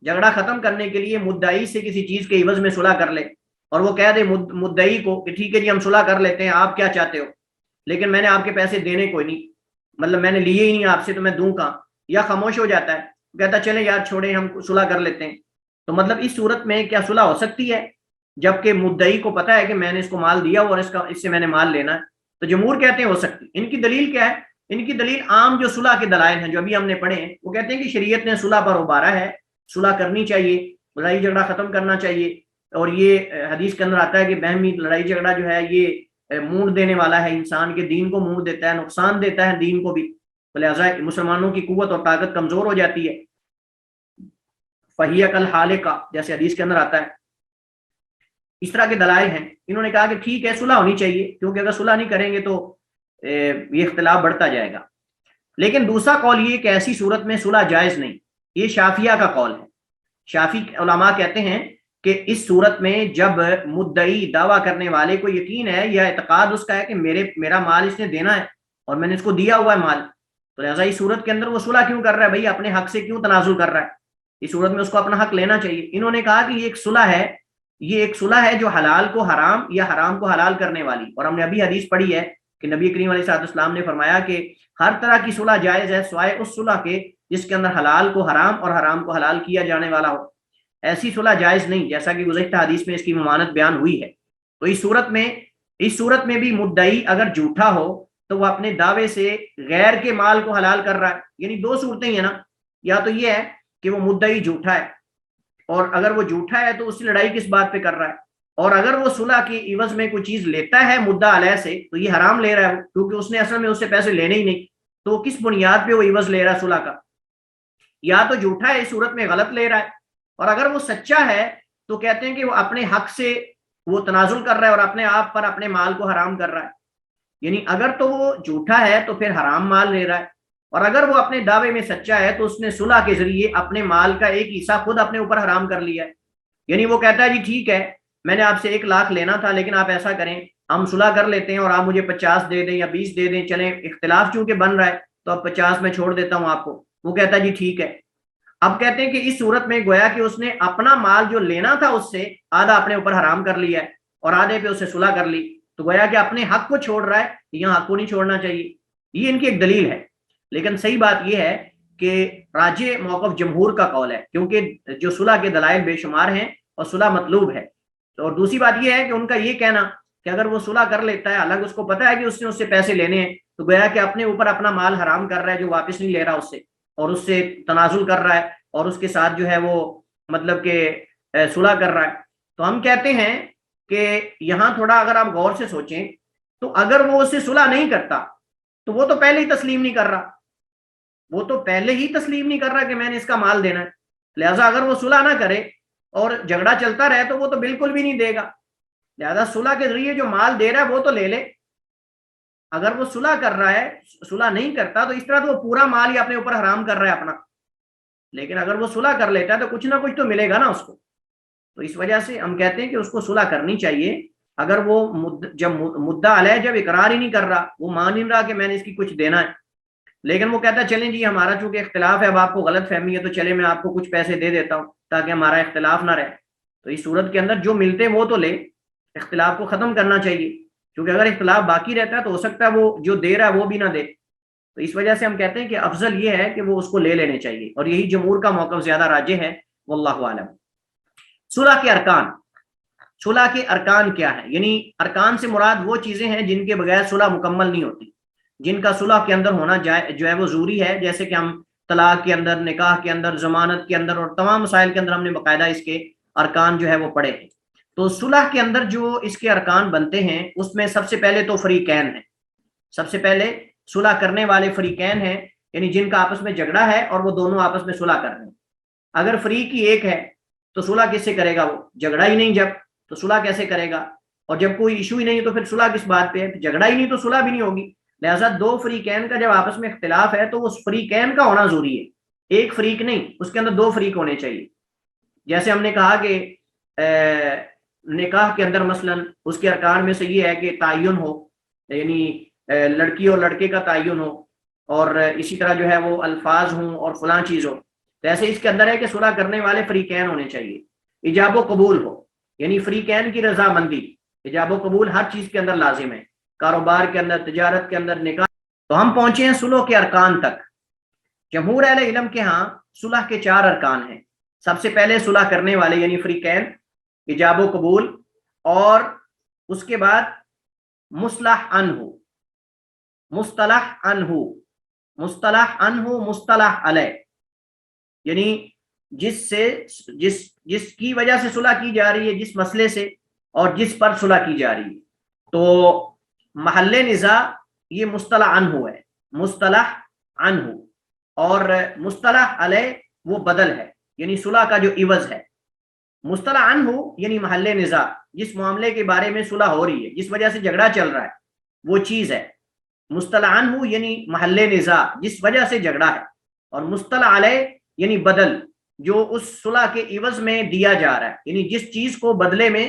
Speaker 1: جھگڑا ختم کرنے کے لیے مدعی سے کسی چیز کے عوض میں صلح کر لے اور وہ کہہ دے مدعی کو کہ ٹھیک ہے جی ہم صلح کر لیتے ہیں، آپ کیا چاہتے ہو، لیکن میں نے آپ کے پیسے دینے کوئی نہیں، مطلب میں نے لیے ہی نہیں آپ سے تو میں دوں کہاں. یا خاموش ہو جاتا ہے، کہتا چلے یار چھوڑیں ہم صلح کر لیتے ہیں. تو مطلب اس صورت میں کیا صلح ہو سکتی ہے جبکہ مدعی کو پتا ہے کہ میں نے اس کو مال دیا اور اس سے میں نے مال لینا ہے؟ تو جمہور کہتے ہیں ہو سکتی. ان کی دلیل کیا ہے؟ ان کی دلیل عام جو صلح کے دلائل ہیں جو ابھی ہم نے پڑھے ہیں، وہ کہتے ہیں کہ شریعت نے صلح پر ابھارا ہے، صلح کرنی چاہیے، لڑائی جھگڑا ختم کرنا چاہیے. اور یہ حدیث کے اندر آتا ہے کہ بہمی لڑائی جھگڑا جو ہے یہ مونڈ دینے والا ہے، انسان کے دین کو مونڈ دیتا ہے، نقصان دیتا ہے دین کو بھی، لہٰذا مسلمانوں کی قوت اور طاقت کمزور ہو جاتی ہے. فہیہ کالحالقہ جیسے حدیث کے اندر آتا ہے. اس طرح کے دلائل ہیں. انہوں نے کہا کہ ٹھیک ہے صلح ہونی چاہیے کیونکہ اگر صلح نہیں کریں گے تو یہ اختلاف بڑھتا جائے گا. لیکن دوسرا قول یہ کہ ایسی صورت میں صلح جائز نہیں، یہ شافعیہ کا قول ہے. شافعی علماء کہتے ہیں کہ اس صورت میں جب مدعی دعویٰ کرنے والے کو یقین ہے یا اعتقاد اس کا ہے کہ میرا مال اس نے دینا ہے اور میں نے اس کو دیا ہوا ہے مال، تو لہٰذا اس صورت کے اندر وہ صلح کیوں کر رہا ہے؟ بھائی اپنے حق سے کیوں تنازل کر رہا ہے؟ اس صورت میں اس کو اپنا حق لینا چاہیے. انہوں نے کہا کہ یہ ایک صلح ہے جو حلال کو حرام یا حرام کو حلال کرنے والی. اور ہم نے ابھی حدیث پڑھی ہے کہ نبی کریم علیہ السلام نے فرمایا کہ ہر طرح کی صلح جائز ہے سوائے اس صلح کے جس کے اندر حلال کو حرام اور حرام کو حلال کیا جانے والا ہو. ایسی صلح جائز نہیں، جیسا کہ گزشتہ حدیث میں اس کی ممانت بیان ہوئی ہے. تو اس صورت میں بھی مدعی اگر جھوٹا ہو تو وہ اپنے دعوے سے غیر کے مال کو حلال کر رہا ہے. یعنی دو صورتیں ہیں نا، یا تو یہ ہے کہ وہ مدعی جھوٹا ہے، اور اگر وہ جھوٹا ہے تو اس سے لڑائی کس بات پہ کر رہا ہے؟ اور اگر وہ صلح کی عوض میں کوئی چیز لیتا ہے مدعا علیہ سے تو یہ حرام لے رہا ہے کیونکہ اس نے اصل میں اس سے پیسے لینے ہی نہیں، تو کس بنیاد پہ وہ عوض لے رہا ہے صلح کا؟ یا تو جھوٹا ہے، اس صورت میں غلط لے رہا ہے، اور اگر وہ سچا ہے تو کہتے ہیں کہ وہ اپنے حق سے وہ تنازل کر رہا ہے اور اپنے آپ پر اپنے مال کو حرام کر رہا ہے. یعنی اگر تو وہ جھوٹا ہے تو پھر حرام مال لے رہا ہے، اور اگر وہ اپنے دعوے میں سچا ہے تو اس نے صلح کے ذریعے اپنے مال کا ایک حصہ خود اپنے اوپر حرام کر لیا ہے. یعنی وہ کہتا ہے جی ٹھیک ہے میں نے آپ سے 1 لاکھ لینا تھا، لیکن آپ ایسا کریں ہم صلح کر لیتے ہیں اور آپ مجھے 50 دے دیں یا 20 دے دیں، چلیں اختلاف چونکہ بن رہا ہے تو اب 50 میں چھوڑ دیتا ہوں آپ کو. وہ کہتا ہے جی ٹھیک ہے. اب کہتے ہیں کہ اس صورت میں گویا کہ اس نے اپنا مال جو لینا تھا اس سے آدھا اپنے اوپر حرام کر لیا ہے اور آدھے پہ اسے صلح کر لی، تو گویا کہ اپنے حق کو چھوڑ رہا ہے. یہاں حق کو نہیں چھوڑنا چاہیے، یہ ان کی ایک دلیل ہے. لیکن صحیح بات یہ ہے کہ راجح موقف جمہور کا قول ہے، کیونکہ جو صلح کے دلائل بے شمار ہیں اور صلح مطلوب ہے. اور دوسری بات یہ ہے کہ ان کا یہ کہنا کہ اگر وہ صلح کر لیتا ہے، الگ اس کو پتا ہے کہ اس نے اس سے پیسے لینے ہیں، تو گویا کہ اپنے اوپر اپنا مال حرام کر رہا ہے جو واپس نہیں لے رہا اس سے، اور اس سے تنازل کر رہا ہے اور اس کے ساتھ جو ہے وہ مطلب کہ صلح کر رہا ہے. تو ہم کہتے ہیں کہ یہاں تھوڑا اگر آپ غور سے سوچیں تو اگر وہ اس سے صلح نہیں کرتا تو وہ تو پہلے ہی تسلیم نہیں کر رہا، وہ تو پہلے ہی تسلیم نہیں کر رہا کہ میں نے اس کا مال دینا ہے. لہٰذا اگر وہ صلح نہ کرے اور جھگڑا چلتا رہے تو وہ تو بالکل بھی نہیں دے گا. لہذا صلح کے ذریعے جو مال دے رہا ہے وہ تو لے لے. اگر وہ صلح کر رہا ہے، صلح نہیں کرتا تو اس طرح تو وہ پورا مال ہی اپنے اوپر حرام کر رہا ہے اپنا. لیکن اگر وہ صلح کر لیتا ہے تو کچھ نہ کچھ تو ملے گا نا اس کو. تو اس وجہ سے ہم کہتے ہیں کہ اس کو صلح کرنی چاہیے. اگر وہ جب مدعا علیہ جب اقرار ہی نہیں کر رہا، وہ مان نہیں رہا کہ میں نے اس کی کچھ دینا ہے، لیکن وہ کہتا ہے چلیں جی ہمارا چونکہ اختلاف ہے، اب آپ کو غلط فہمی ہے تو چلے میں آپ کو کچھ پیسے دے دیتا ہوں تاکہ ہمارا اختلاف نہ رہے، تو اس صورت کے اندر جو ملتے ہیں وہ تو لے. اختلاف کو ختم کرنا چاہیے، کیونکہ اگر اختلاف باقی رہتا ہے تو ہو سکتا ہے وہ جو دے رہا ہے وہ بھی نہ دے. تو اس وجہ سے ہم کہتے ہیں کہ افضل یہ ہے کہ وہ اس کو لے لینے چاہیے، اور یہی جمہور کا موقف زیادہ راجح ہے، واللہ اعلم. صلح کے ارکان. صلح کے ارکان کیا ہے؟ یعنی ارکان سے مراد وہ چیزیں ہیں جن کے بغیر صلح مکمل نہیں ہوتی، جن کا صلح کے اندر ہونا جو ہے وہ ضروری ہے، جیسے کہ ہم طلاق کے اندر، نکاح کے اندر، ضمانت کے اندر اور تمام مسائل کے اندر ہم نے باقاعدہ اس کے ارکان جو ہے وہ پڑھے ہیں. تو صلح کے اندر جو اس کے ارکان بنتے ہیں اس میں سب سے پہلے تو فریقین ہیں. سب سے پہلے صلح کرنے والے فریقین ہیں، یعنی جن کا آپس میں جھگڑا ہے اور وہ دونوں آپس میں صلح کر رہے ہیں. اگر فریق ہی ایک ہے تو صلح کس سے کرے گا؟ وہ جھگڑا ہی نہیں جب، تو صلح کیسے کرے گا؟ اور جب کوئی ایشو ہی نہیں تو پھر صلح کس بات پہ ہے؟ جھگڑا ہی نہیں تو صلح بھی نہیں ہوگی. لہٰذا 2 فریقین کا جب آپس میں اختلاف ہے تو اس فریقین کا ہونا ضروری ہے، ایک فریق نہیں، اس کے اندر 2 فریق ہونے چاہیے. جیسے ہم نے کہا کہ نکاح کے اندر مثلا اس کے ارکان میں سے یہ ہے کہ تعین ہو، یعنی لڑکی اور لڑکے کا تعین ہو، اور اسی طرح جو ہے وہ الفاظ ہوں اور فلاں چیز ہو. تو ایسے اس کے اندر ہے کہ صلح کرنے والے فریقین ہونے چاہیے. ایجاب و قبول ہو، یعنی فریقین کی رضامندی. ایجاب و قبول ہر چیز کے اندر لازم ہے، کاروبار کے اندر، تجارت کے اندر، نکاح. تو ہم پہنچے ہیں صلح کے ارکان تک. جمہور اہل علم کے ہاں صلح کے 4 ارکان ہیں. سب سے پہلے صلح کرنے والے یعنی فریقین، ایجاب و قبول، اور اس کے بعد مصلح عنہ، مصطلح عنہ، مصطلح عنہ، مصطلح علیہ، یعنی جس کی وجہ سے صلح کی جا رہی ہے، جس مسئلے سے اور جس پر صلح کی جا رہی ہے. تو محل نزاع یہ مصطلح عنہ ہے، مصطلح عنہ، اور مصطلح علیہ وہ بدل ہے، یعنی صلح کا جو عوض ہے. مصطلح عنہ یعنی محل نزاع، جس معاملے کے بارے میں صلح ہو رہی ہے، جس وجہ سے جھگڑا چل رہا ہے وہ چیز ہے. مصطلح عنہ یعنی محل نزاع، جس وجہ سے جھگڑا ہے. اور مصطلح علیہ یعنی بدل، جو اس صلح کے عوض میں دیا جا رہا ہے، یعنی جس چیز کو بدلے میں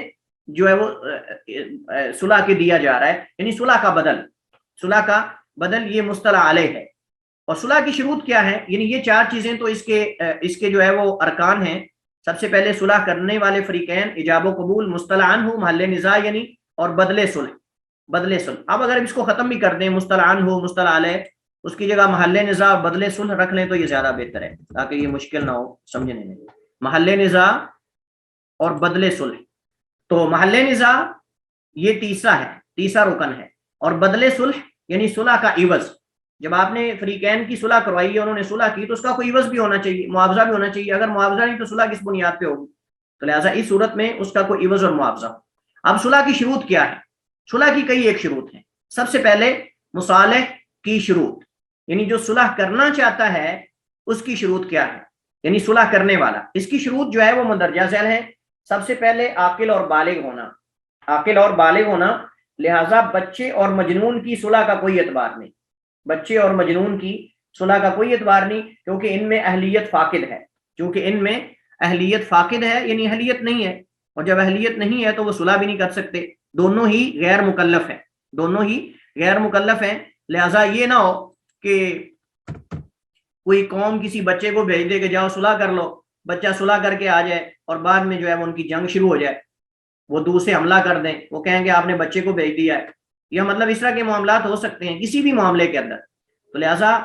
Speaker 1: جو ہے وہ صلح کے دیا جا رہا ہے، یعنی صلح کا بدل. صلح کا بدل یہ مصطلح علیہ ہے. اور صلح کی شروط کیا ہے؟ یعنی یہ 4 چیزیں تو اس کے جو ہے وہ ارکان ہیں. سب سے پہلے صلح کرنے والے فریقین، ایجاب و قبول، مصطلح عنہ، محل نزاع یعنی، اور بدلے صلح. بدلے صلح. اب اگر اس کو ختم بھی کر دیں، مصطلح عنہ، مصطلح علیہ، اس کی جگہ محل نزاع، بدلے صلح رکھ لیں تو یہ زیادہ بہتر ہے، تاکہ یہ مشکل نہ ہو سمجھنے میں. محل نزاع اور بدلے صلح. تو محل نزاع یہ تیسرا رکن ہے، اور بدلے صلح یعنی صلح کا عوض. جب آپ نے فریقین کی صلح کروائی ہے، انہوں نے صلح کی، تو اس کا کوئی عوض بھی ہونا چاہیے، معاوضہ بھی ہونا چاہیے. اگر معاوضہ نہیں تو صلح کس بنیاد پہ ہوگی؟ تو لہٰذا اس صورت میں اس کا کوئی عوض اور معاوضہ. اب صلح کی شروط کیا ہے؟ صلح کی کئی ایک شروط ہیں. سب سے پہلے مصالح کی شروط، یعنی جو صلح کرنا چاہتا ہے اس کی شروط کیا ہے، یعنی صلح کرنے والا. اس کی شروط جو ہے وہ مندرجہ ذیل ہے. سب سے پہلے عاقل اور بالغ ہونا، عاقل اور بالغ ہونا. لہٰذا بچے اور مجنون کی صلح کا کوئی اعتبار نہیں، بچے اور مجنون کی صلح کا کوئی اعتبار نہیں، کیونکہ ان میں اہلیت فاقد ہے. چونکہ ان میں اہلیت فاقد ہے یعنی اہلیت نہیں ہے، اور جب اہلیت نہیں ہے تو وہ صلح بھی نہیں کر سکتے. دونوں ہی غیر مکلف ہیں، دونوں ہی غیر مکلف ہیں. لہٰذا یہ نہ ہو کہ کوئی قوم کسی بچے کو بھیج دے کہ جاؤ صلح کر لو، بچہ صلح کر کے آ جائے اور بعد میں جو ہے وہ ان کی جنگ شروع ہو جائے، وہ دور سے حملہ کر دیں، وہ کہیں کہ آپ نے بچے کو بھیج دیا ہے. یا مطلب اس طرح کے معاملات ہو سکتے ہیں کسی بھی معاملے کے اندر. تو لہٰذا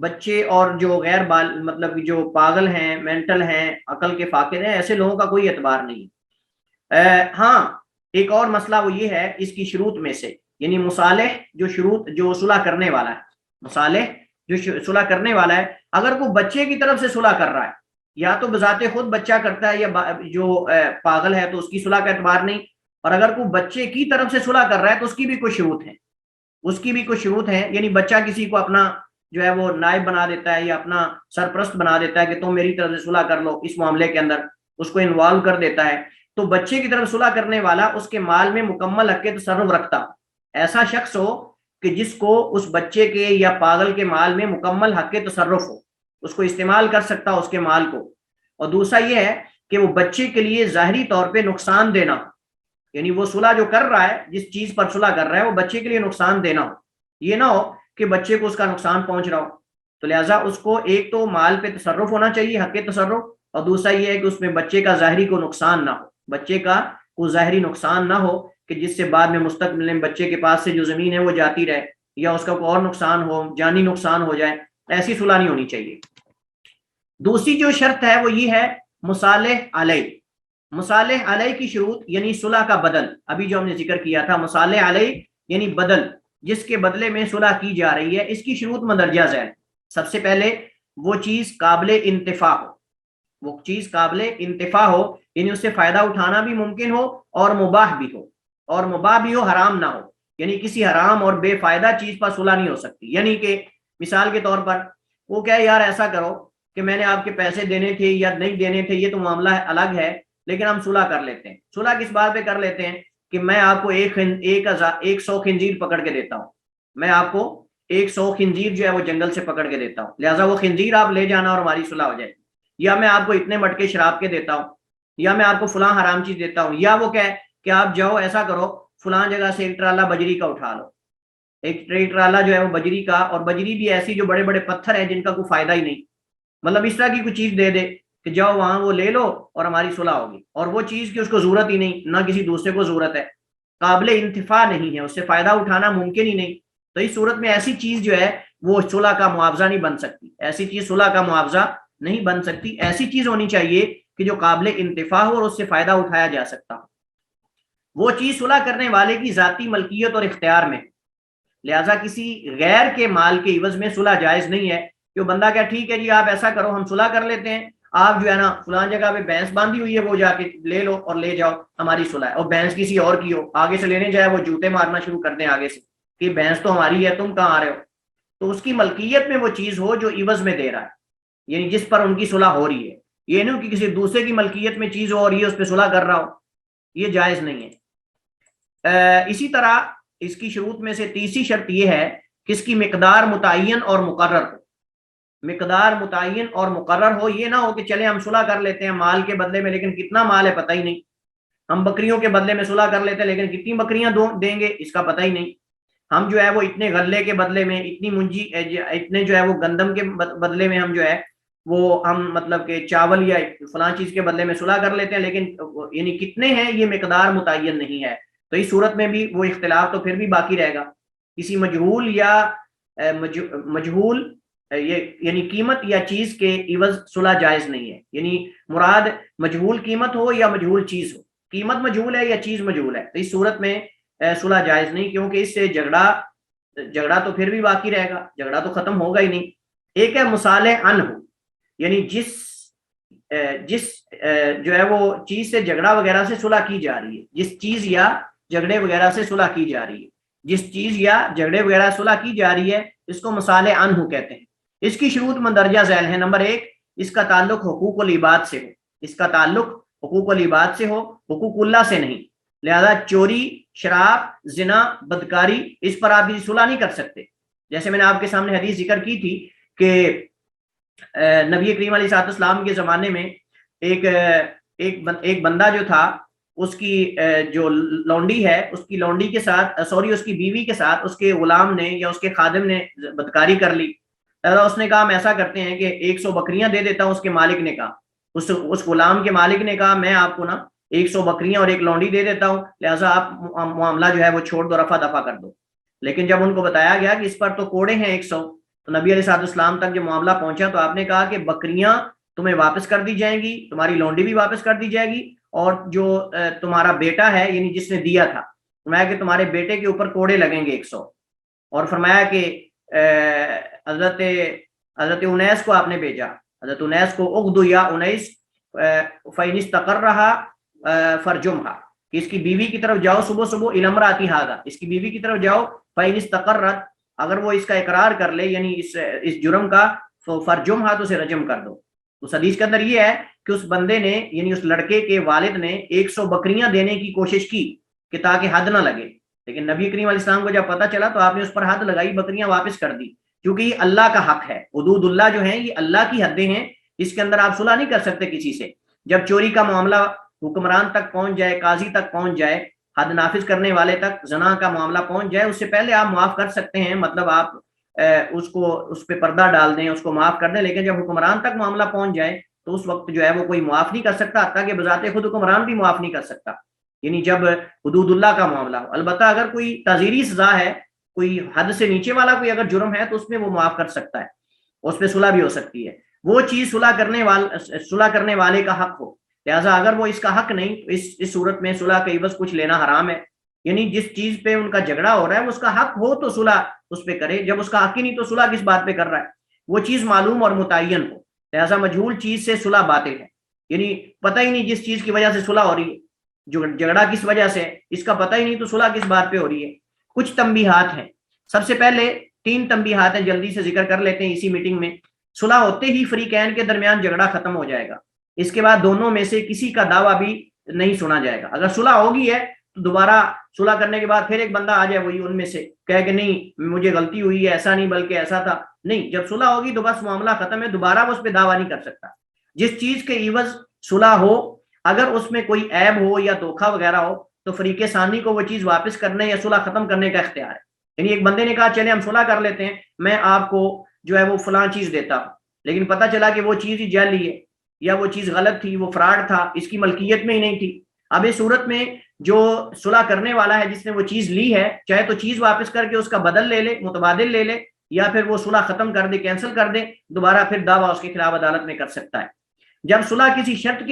Speaker 1: بچے اور جو غیر مطلب جو پاگل ہیں، مینٹل ہیں، عقل کے فاقد ہیں، ایسے لوگوں کا کوئی اعتبار نہیں. ہاں ایک اور مسئلہ وہ یہ ہے اس کی شروط میں سے، یعنی مصالح جو شروط جو صلح کرنے والا ہے، مصالح جو صلح کرنے والا ہے، اگر کوئی بچے کی طرف سے صلح کر رہا ہے، یا تو بذات خود بچہ کرتا ہے یا جو پاگل ہے تو اس کی صلح کا اعتبار نہیں، اور اگر کوئی بچے کی طرف سے صلح کر رہا ہے تو اس کی بھی کوئی شروط ہے، اس کی بھی کوئی شروط ہے. یعنی بچہ کسی کو اپنا جو ہے وہ نائب بنا دیتا ہے یا اپنا سرپرست بنا دیتا ہے کہ تم میری طرف سے صلح کر لو، اس معاملے کے اندر اس کو انوالو کر دیتا ہے. تو بچے کی طرف صلح کرنے والا اس کے مال میں مکمل حق تصرف رکھتا، ایسا شخص ہو کہ جس کو اس بچے کے یا پاگل کے مال میں مکمل حق تصرف ہو، اس کو استعمال کر سکتا اس کے مال کو. اور دوسرا یہ ہے کہ وہ بچے کے لیے ظاہری طور پہ نقصان دینا ہو، یعنی وہ صلح جو کر رہا ہے، جس چیز پر صلح کر رہا ہے، وہ بچے کے لیے نقصان دینا ہو. یہ نہ ہو کہ بچے کو اس کا نقصان پہنچ رہا ہو. تو لہٰذا اس کو ایک تو مال پہ تصرف ہونا چاہیے، حق تصرف، اور دوسرا یہ ہے کہ اس میں بچے کا ظاہری کو نقصان نہ ہو، بچے کا کوئی ظاہری نقصان نہ ہو کہ جس سے بعد میں مستقبل میں بچے کے پاس سے جو زمین ہے وہ جاتی رہے، یا اس کا کوئی اور نقصان ہو، جانی نقصان ہو جائے. ایسی صلح نہیں ہونی چاہیے. دوسری جو شرط ہے وہ یہ ہے مصالح علیہ. مصالح علیہ کی شروط یعنی صلح کا بدل، ابھی جو ہم نے ذکر کیا تھا مصالح علیہ یعنی بدل، جس کے بدلے میں صلح کی جا رہی ہے، اس کی شروط مندرجہ ذیل. سب سے پہلے وہ چیز قابل انتفاع ہو، وہ چیز قابل انتفاع ہو، یعنی اس سے فائدہ اٹھانا بھی ممکن ہو اور مباح بھی ہو، اور مباح بھی ہو، حرام نہ ہو. یعنی کسی حرام اور بے فائدہ چیز پر صلح نہیں ہو سکتی. یعنی کہ مثال کے طور پر وہ کہے یار ایسا کرو کہ میں نے آپ کے پیسے دینے تھے یا نہیں دینے تھے، یہ تو معاملہ الگ ہے، لیکن ہم صلح کر لیتے ہیں. صلح کس بات پہ کر لیتے ہیں کہ میں آپ کو 100 خنزیر پکڑ کے دیتا ہوں، میں آپ کو 100 خنزیر جو ہے وہ جنگل سے پکڑ کے دیتا ہوں، لہٰذا وہ خنزیر آپ لے جانا اور ہماری صلح ہو جائے. یا میں آپ کو اتنے مٹکے شراب کے دیتا ہوں، یا میں آپ کو فلاں حرام چیز دیتا ہوں. یا وہ کہے کہ آپ جاؤ ایسا کرو فلاں جگہ سے ایک ٹرالہ بجری کا اٹھا لو، ایک ٹرالہ جو ہے وہ بجری کا، اور بجری بھی ایسی جو بڑے بڑے پتھر ہیں جن کا کوئی فائدہ ہی نہیں، مطلب اس طرح کی کوئی چیز دے دے کہ جاؤ وہاں وہ لے لو اور ہماری صلح ہوگی، اور وہ چیز کی اس کو ضرورت ہی نہیں، نہ کسی دوسرے کو ضرورت ہے، قابل انتفاع نہیں ہے، اس سے فائدہ اٹھانا ممکن ہی نہیں. تو اس صورت میں ایسی چیز جو ہے وہ صلح کا معاوضہ نہیں بن سکتی، ایسی چیز صلح کا معاوضہ نہیں بن سکتی. ایسی چیز ہونی چاہیے کہ جو قابل انتفاع ہو اور اس سے فائدہ اٹھایا جا سکتا ہو. وہ چیز صلح کرنے والے کی ذاتی ملکیت اور اختیار میں، لہٰذا کسی غیر کے مال کے عوض میں صلح جائز نہیں ہے. کہ بندہ کہا ٹھیک ہے جی آپ ایسا کرو ہم صلح کر لیتے ہیں، آپ جو ہے نا فلاں جگہ پہ بھینس باندھی ہوئی ہے وہ جا کے لے لو اور لے جاؤ، ہماری صلح ہے. اور بھینس کسی اور کی ہو، آگے سے لینے جائے وہ جوتے مارنا شروع کر دیں آگے سے کہ بھینس تو ہماری ہے، تم کہاں آ رہے ہو. تو اس کی ملکیت میں وہ چیز ہو جو عوض میں دے رہا ہے، یعنی جس پر ان کی صلح ہو رہی ہے. یہ نہیں کہ کسی دوسرے کی ملکیت میں چیز ہو اور یہ اس پہ صلح کر رہا ہو، یہ جائز نہیں ہے. اسی طرح اس کی شروط میں سے تیسری شرط یہ ہے کہ اس کی مقدار متعین اور مقرر ہو. مقدار متعین اور مقرر ہو، یہ نہ ہو کہ چلے ہم صلح کر لیتے ہیں مال کے بدلے میں لیکن کتنا مال ہے پتہ ہی نہیں، ہم بکریوں کے بدلے میں صلح کر لیتے ہیں لیکن کتنی بکریاں دیں گے اس کا پتہ ہی نہیں، ہم جو ہے وہ اتنے غلے کے بدلے میں اتنی منجی اتنے جو ہے وہ گندم کے بدلے میں ہم جو ہے وہ ہم مطلب کہ چاول یا فلاں چیز کے بدلے میں صلح کر لیتے ہیں، لیکن یعنی کتنے ہیں یہ مقدار متعین نہیں ہے. تو اس صورت میں بھی وہ اختلاف تو پھر بھی باقی رہے گا. کسی مجہول یا مجہول یعنی قیمت یا چیز کے عوض صلح جائز نہیں ہے. یعنی مراد مجہول قیمت ہو یا مجہول چیز ہو، قیمت مجہول ہے یا چیز مجہول ہے، تو اس صورت میں صلح جائز نہیں، کیونکہ اس سے جھگڑا تو پھر بھی باقی رہے گا، جھگڑا تو ختم ہوگا ہی نہیں. ایک ہے مصالح عنہ، یعنی جس جو ہے وہ چیز سے جھگڑا وغیرہ سے صلح کی جا رہی ہے، جس چیز یا جھگڑے وغیرہ سے صلح کی جا رہی ہے. جس چیز یا جھگڑے وغیرہ صلح کی جا رہی ہے اس کو مصالح عنہ کہتے ہیں. اس کی شروط مندرجہ ذیل ہے. نمبر 1، اس کا تعلق حقوق العباد سے ہو. اس کا تعلق حقوق العباد سے ہو، حقوق اللہ سے نہیں. لہذا چوری، شراب، زنا، بدکاری، اس پر آپ صلح نہیں کر سکتے. جیسے میں نے آپ کے سامنے حدیث ذکر کی تھی کہ نبی کریم علیہ السلام کے زمانے میں ایک بندہ جو تھا، اس کی جو لونڈی ہے، اس کی لونڈی کے ساتھ اس کی بیوی کے ساتھ اس کے غلام نے یا اس کے خادم نے بدکاری کر لی. اس نے کہا ہم ایسا کرتے ہیں کہ 100 بکریاں دے دیتا ہوں. اس کے مالک نے کہا، اس غلام کے مالک نے کہا میں آپ کو نا 100 بکریاں اور ایک لونڈی دے دیتا ہوں، لہٰذا آپ معاملہ جو ہے وہ چھوڑ دو، رفع دفع کر دو. لیکن جب ان کو بتایا گیا کہ اس پر تو کوڑے ہیں 100، تو نبی علیہ السلام تک جب معاملہ پہنچا تو آپ نے کہا کہ بکریاں تمہیں واپس کر دی جائیں گی، تمہاری لونڈی بھی واپس کر دی جائے گی، اور جو تمہارا بیٹا ہے یعنی جس نے دیا تھا، فرمایا کہ تمہارے بیٹے کے اوپر کوڑے لگیں گے 100. اور فرمایا کہ حضرت انیس کو آپ نے بھیجا، حضرت انیس کو اغدو یا انیس فإن استقرها فرجمها، کہ اس کی بیوی کی طرف جاؤ صبح صبح، الی امرأتی ھذا، اس کی بیوی کی طرف جاؤ، فإن استقرت، اگر وہ اس کا اقرار کر لے یعنی اس جرم کا، فرجمها، تو اسے رجم کر دو. اس حدیث کے اندر یہ ہے کہ اس بندے نے یعنی اس لڑکے کے والد نے 100 بکریاں دینے کی کوشش کی کہ تاکہ حد نہ لگے، لیکن نبی کریم علیہ السلام کو جب پتہ چلا تو آپ نے اس پر حد لگائی، بکریاں واپس کر دی، کیونکہ یہ اللہ کا حق ہے. حدود اللہ جو ہیں یہ اللہ کی حدیں ہیں، اس کے اندر آپ صلح نہیں کر سکتے کسی سے. جب چوری کا معاملہ حکمران تک پہنچ جائے، قاضی تک پہنچ جائے، حد نافذ کرنے والے تک، زنا کا معاملہ پہنچ جائے، اس سے پہلے آپ معاف کر سکتے ہیں، مطلب آپ اس پہ پردہ ڈال دیں، اس کو معاف کر دیں. لیکن جب حکمران تک معاملہ پہنچ جائے تو اس وقت جو ہے وہ کوئی معاف نہیں کر سکتا، حتیٰ کہ بذات خود حکمران بھی معاف نہیں کر سکتا، یعنی جب حدود اللہ کا معاملہ ہو. البتہ اگر کوئی تعزیری سزا ہے، کوئی حد سے نیچے والا کوئی اگر جرم ہے تو اس میں وہ معاف کر سکتا ہے، اس پہ صلح بھی ہو سکتی ہے. وہ چیز صلح کرنے والے کا حق ہو. لہٰذا اگر وہ اس کا حق نہیں، اس صورت میں صلح کے عوض کچھ لینا حرام ہے. یعنی جس چیز پہ ان کا جھگڑا ہو رہا ہے وہ اس کا حق ہو تو صلح اس پہ کرے، جب اس کا حق ہی نہیں تو صلح کس بات پہ کر رہا ہے. وہ چیز معلوم اور متعین ہو. لہٰذا مجہول چیز سے صلح باطل ہے، یعنی پتہ ہی نہیں جس چیز کی وجہ سے صلح ہو رہی ہے، جو جھگڑا کس وجہ سے ہے اس کا پتہ ہی نہیں، تو صلح کس بات پہ ہو رہی ہے. کچھ تنبیہات ہیں. سب سے پہلے 3 تنبیہات ہیں، جلدی سے ذکر کر لیتے ہیں اسی میٹنگ میں. صلح ہوتے ہی فریقین کے درمیان جھگڑا ختم ہو جائے گا. اس کے بعد دونوں میں سے کسی کا دعویٰ بھی نہیں سنا جائے گا. اگر صلح ہوگی ہے تو دوبارہ صلح کرنے کے بعد پھر ایک بندہ آ جائے وہی ان میں سے کہے کہ نہیں مجھے غلطی ہوئی ہے، ایسا نہیں بلکہ ایسا تھا، نہیں. جب صلح ہوگی تو بس معاملہ ختم ہے، دوبارہ وہ اس پہ دعویٰ نہیں کر سکتا. جس چیز کے عوض صلح ہو، اگر اس میں کوئی عیب ہو یا دھوکہ وغیرہ ہو تو فریق ثانی کو وہ چیز واپس کرنے یا صلح ختم کرنے کا اختیار ہے. یعنی ایک بندے نے کہا چلے ہم صلح کر لیتے ہیں، میں آپ کو جو ہے وہ فلاں چیز دیتا ہوں، لیکن پتہ چلا کہ وہ چیز ہی جعلی ہے یا وہ چیز غلط تھی، وہ فراڈ تھا، اس کی ملکیت میں ہی نہیں تھی. اب اس صورت میں جو صلح کرنے والا ہے جس نے وہ چیز لی ہے، چاہے تو چیز واپس کر کے اس کا بدل لے لے، متبادل لے لے، یا پھر وہ صلح ختم کر دے، کینسل کر دے، دوبارہ پھر دعویٰ اس کے خلاف عدالت میں کر سکتا ہے. جب صلح کسی شرط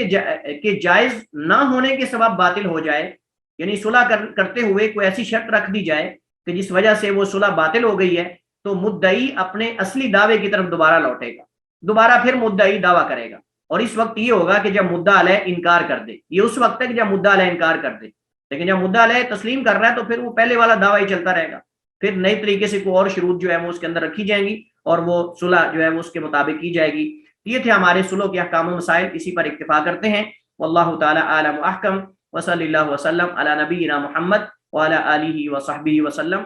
Speaker 1: کے جائز نہ ہونے کے سبب باطل ہو جائے، یعنی صلح کرتے ہوئے کوئی ایسی شرط رکھ دی جائے کہ جس وجہ سے وہ صلح باطل ہو گئی ہے، تو مدعی اپنے اصلی دعوے کی طرف دوبارہ لوٹے گا، دوبارہ پھر مدعی دعویٰ کرے گا. اور اس وقت یہ ہوگا کہ جب مدعا علیہ انکار کر دے. یہ اس وقت تک جب مدعا علیہ انکار کر دے، لیکن جب مدعا علیہ تسلیم کر رہا ہے تو پھر وہ پہلے والا دعویٰ ہی چلتا رہے گا. پھر نئی طریقے سے کوئی اور شروط جو ہے وہ اس کے اندر رکھی جائیں گی اور وہ صلح جو ہے وہ اس کے مطابق کی جائے گی. یہ تھے ہمارے صلح کے احکام و مسائل، اسی پر اکتفا کرتے ہیں. واللہ تعالی اعلم و احکم، وصلی اللہ وسلم علی نبینا محمد وعلی آلہ وصحبہ وسلم.